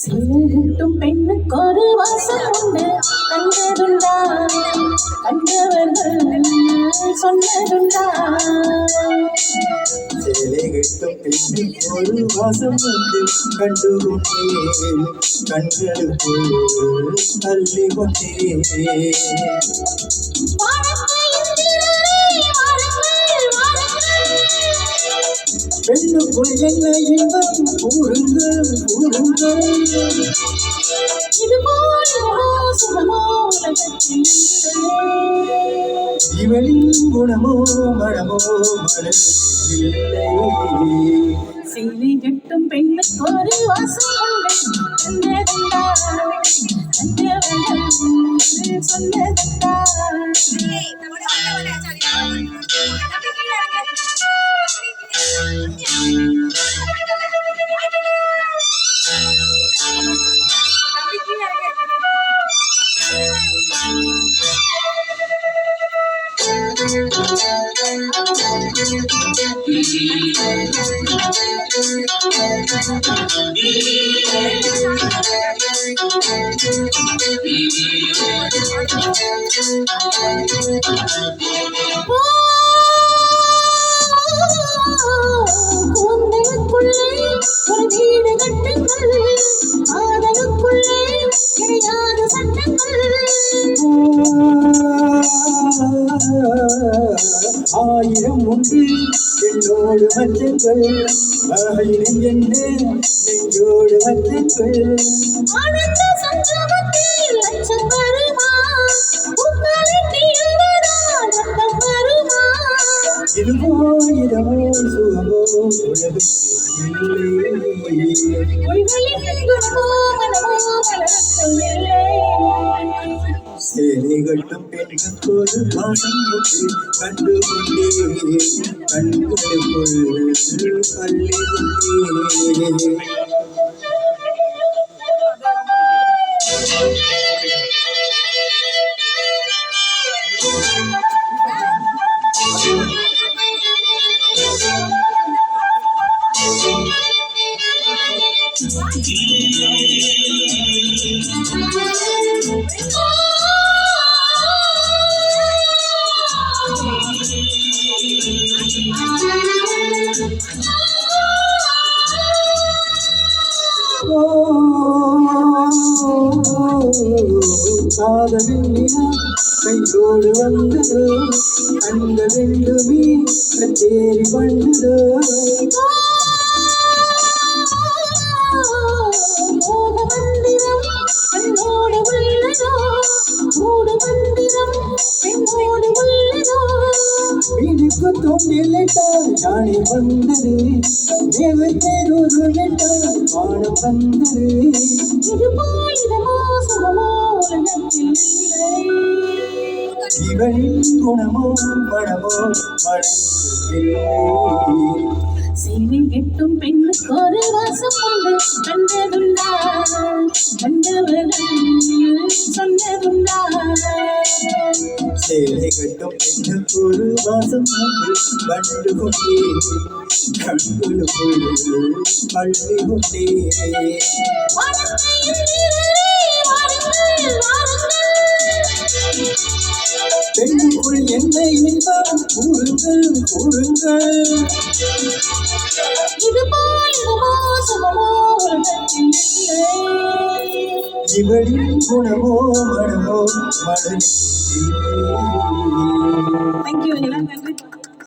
சிலைகட்டும் பெண்ணுக்கு ஒரு வாசம் உண்டு, கண்டதுண்டா கண்டவர்கள் சொன்னதுண்டா. சிலைகட்டும் பெண்ணுக்கு ஒரு வாசம் உண்டு, கண்டு கொண்டேன் கண்களுக்குள் தள்ளி கொண்டேன். பெண்ணுக்குள் என்ன இன்பம் கூறுங்கள் கூறுங்கள். இவளின் குணமோ மனமோ மனதில் சேலை கட்டும் பெண்ணுக்கு ஒரு வாசம் உண்டு, கண்டதுண்டா கண்டவர்கள் சொன்னதுண்டா. கூந்தலுக்குள்ளே ஒரு வீடு கட்டுங்கள், ஆதலுக்குள்ளே கிடையாத சட்டங்கள். ஆயிரம் உண்டு என்னோடு மச்சங்கள், ஆயிரம் என்ன நெஞ்சோடு மச்சங்கள். ஆனந்த சங்கமத்தில் லட்சம் வருமா, உங்களின் தீவிரதான் ரத்தம் வருமா. இதுவோ இதமோ சுகமோ உலகம் சேலைகட்டும் பெண்ணுக்கு ஒரு வாசம் உண்டு, கண்டு கொண்டேன் கண்களுக்குள் தள்ளி கொண்டேன். காதலின் நிலா கையோடு வந்ததோ, கண்கள் ரெண்டுமே கச்சேரி பண்ணதோ. மந்திரம் பெண்ணோடு உள்ளதோ, மூடு மந்திரம் பெண்ணோடு உள்ளதோ. வீடுக்கு தோண்டிலிட்டால் யானை வந்தது, தேவத்தேரூரு விட்டால் வானம் வந்தது. இது போல் இதமோ சுகமோ உலகத்தில் இல்லை. இவளின் குணமோ மனமோ மனதில்லை. சேலை கட்டும் பெண்ணுக்கு ஒரு வாசம் உண்டு, கண்டதுண்டா கண்டவர்கள் சொன்னதுண்டா. சேலை கட்டும் பெண்ணுக்கு ஒரு வாசம் உண்டு, கண்டு கொண்டேன் கண்களுக்குள் பள்ளி கொண்டேன். பெண்ணுக்குள் என்ன இன்பம் கூறுங்கள் கூறுங்கள். இவளின் குணமோ மனமோ மனதில்லை. Thank you.